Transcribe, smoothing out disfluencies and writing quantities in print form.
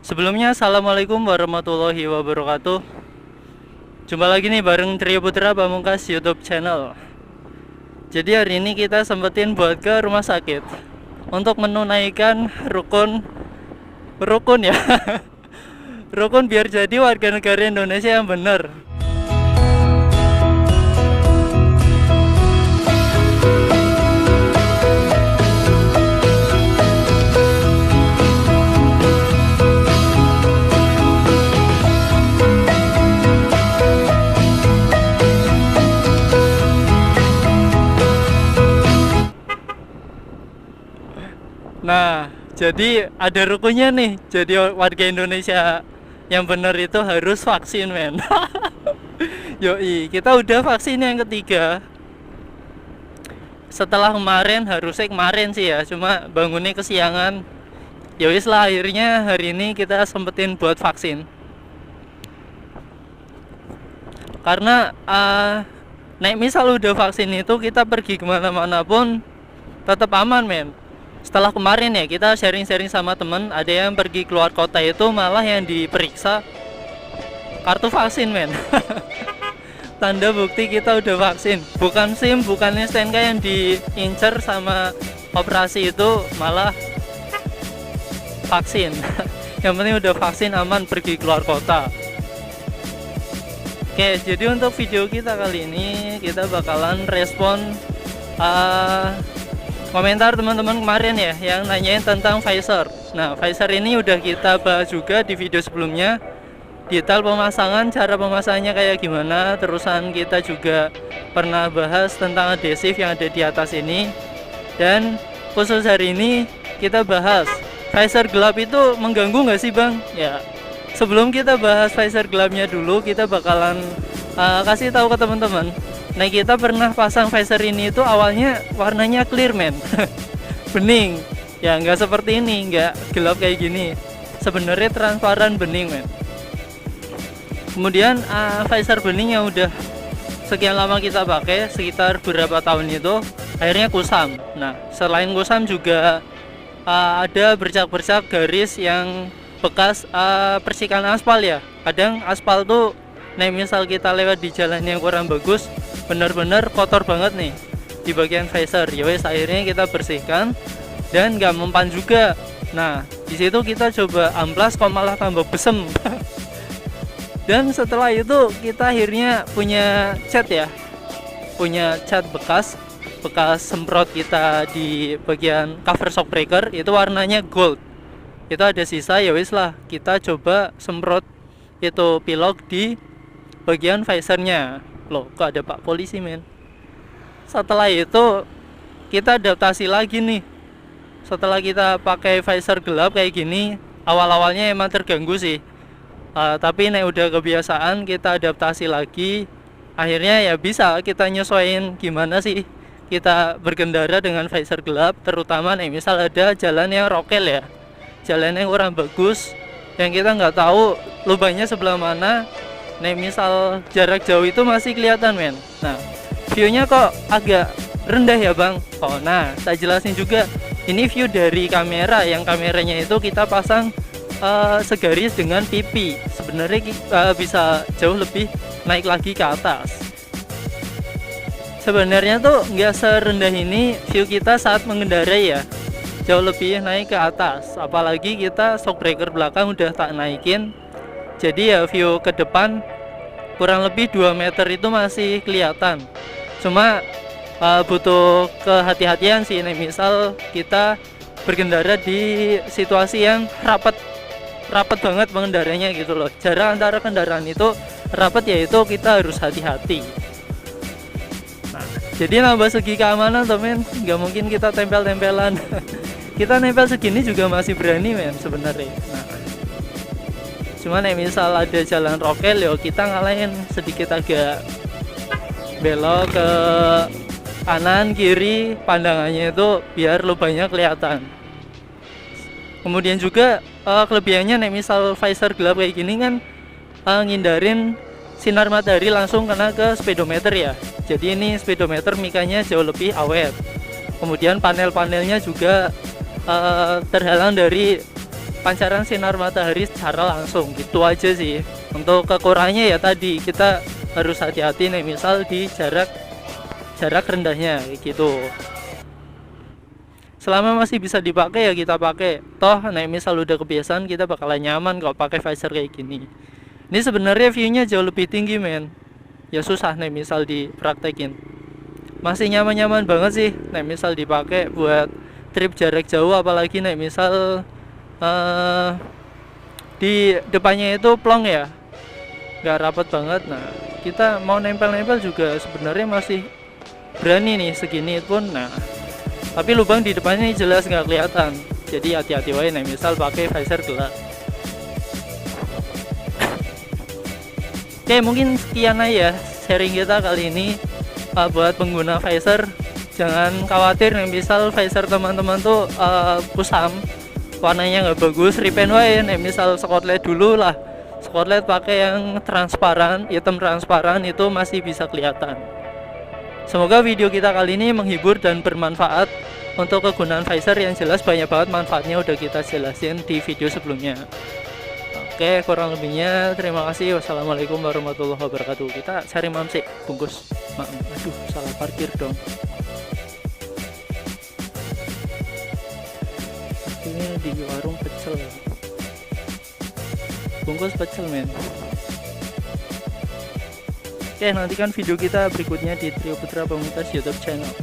Sebelumnya, Assalamualaikum warahmatullahi wabarakatuh. Jumpa lagi nih bareng Trio Putra Pamungkas YouTube channel. Jadi hari ini kita sempetin buat ke rumah sakit untuk menunaikan rukun ya. Rukun biar jadi warga negara Indonesia yang benar. Nah, jadi ada rukunnya nih. Jadi warga Indonesia yang benar itu harus vaksin, men. Yoi, kita udah vaksin yang ketiga. Setelah harusnya kemarin sih ya, cuma bangunnya kesiangan. Ya wis lah, akhirnya hari ini kita sempetin buat vaksin. Karena misal udah vaksin itu kita pergi kemana-mana pun tetap aman, men. Setelah kemarin ya kita sharing-sharing sama temen, ada yang pergi keluar kota itu malah yang diperiksa kartu vaksin, men. Tanda bukti kita udah vaksin, bukan SIM, bukan STNK yang diincer sama operasi itu, malah vaksin. Yang penting udah vaksin, aman pergi keluar kota. Oke, jadi untuk video kita kali ini kita bakalan respon komentar teman-teman kemarin ya yang nanyain tentang Pfizer. Nah, Pfizer ini udah kita bahas juga di video sebelumnya, detail pemasangan, cara pemasangannya kayak gimana. Terusan kita juga pernah bahas tentang adhesif yang ada di atas ini. Dan khusus hari ini kita bahas Pfizer gelap itu mengganggu nggak sih, Bang? Ya, sebelum kita bahas Pfizer gelapnya dulu, kita bakalan kasih tahu ke teman-teman. Nah, kita pernah pasang Pfizer ini itu awalnya warnanya clear, men. Bening. Ya, nggak seperti ini, nggak gelap kayak gini. Sebenarnya transparan bening, men. Kemudian Pfizer bening yang udah sekian lama kita pakai, sekitar berapa tahun itu, akhirnya kusam. Nah, selain kusam juga ada bercak-bercak garis yang bekas percikan aspal ya. Kadang aspal tuh, nah misal kita lewat di jalan yang kurang bagus, bener-bener kotor banget nih di bagian Pfizer. Yowes, akhirnya kita bersihkan dan nggak mempan juga. Nah, di situ kita coba amplas kok malah tambah besem. Dan setelah itu kita akhirnya punya cat ya, punya cat bekas semprot kita di bagian cover shock breaker, itu warnanya gold. Itu ada sisa, ya wis lah kita coba semprot itu pilok di bagian Pfizernya. Loh, kok ada Pak Polisi, men? Setelah itu kita adaptasi lagi nih. Setelah kita pakai Pfizer gelap kayak gini, awal-awalnya emang terganggu sih. Tapi nek udah kebiasaan, kita adaptasi lagi. Akhirnya ya bisa kita nyesuaiin gimana sih kita berkendara dengan Pfizer gelap. Terutama nih misal ada jalan yang rokel ya, jalan yang kurang bagus, yang kita nggak tahu lubangnya sebelah mana. Nah, misal jarak jauh itu masih kelihatan, men. Nah, viewnya kok agak rendah ya, Bang. Oh, nah, saya jelasin juga. Ini view dari kamera, yang kameranya itu kita pasang segaris dengan pipi. Sebenarnya bisa jauh lebih naik lagi ke atas. Sebenarnya tuh nggak serendah ini view kita saat mengendarai ya. Jauh lebih naik ke atas. Apalagi kita shock breaker belakang udah tak naikin. Jadi ya view ke depan kurang lebih 2 meter itu masih kelihatan. Cuma butuh kehati-hatian sih. Nih, misal kita berkendara di situasi yang rapat banget pengendaranya gitu loh. Jarak antara kendaraan itu rapat, yaitu kita harus hati-hati. Nah, jadi nambah segi keamanan temen, nggak mungkin kita tempel-tempelan. Kita nempel segini juga masih berani, men, sebenarnya. Nah, cuman misal ada jalan rokel, yo kita ngalahin sedikit, agak belok ke kanan kiri pandangannya itu biar lubangnya kelihatan. Kemudian juga kelebihannya misal Pfizer gelap kayak gini kan ngindarin sinar matahari langsung kena ke speedometer ya. Jadi ini speedometer mikanya jauh lebih awet. Kemudian panel-panelnya juga terhalang dari pancaran sinar matahari secara langsung. Gitu aja sih. Untuk kekurangannya ya tadi kita harus hati-hati nih, misal di jarak rendahnya gitu. Selama masih bisa dipakai ya kita pakai. Toh nih misal udah kebiasaan kita bakalan nyaman kalau pakai visor kayak gini. Ini sebenarnya view-nya jauh lebih tinggi men. Ya susah nih misal dipraktekin. Masih nyaman-nyaman banget sih nih misal dipakai buat trip jarak jauh, apalagi nih misal di depannya itu plong ya, nggak rapet banget. Nah kita mau nempel-nempel juga sebenarnya masih berani nih segini pun. Nah tapi lubang di depannya ini jelas nggak kelihatan, jadi hati-hati wae nih misal pakai visor gelap. Oke, mungkin sekian aja sharing kita kali ini. Buat pengguna visor jangan khawatir nih misal visor teman-teman tuh kusam, warnanya nggak bagus, repaint wae nih misal spotlight dulu lah. Spotlight pakai yang transparan, hitam transparan, itu masih bisa kelihatan. Semoga video kita kali ini menghibur dan bermanfaat untuk kegunaan visor, yang jelas banyak banget manfaatnya udah kita jelasin di video sebelumnya. Oke, kurang lebihnya terima kasih. Wassalamualaikum warahmatullahi wabarakatuh. Kita cari mamsik bungkus. Aduh, salah parkir dong. Ini di warung pecel. Bungkus pecel men. Oke, nantikan video kita berikutnya di Trio Putra Pamungkas YouTube channel.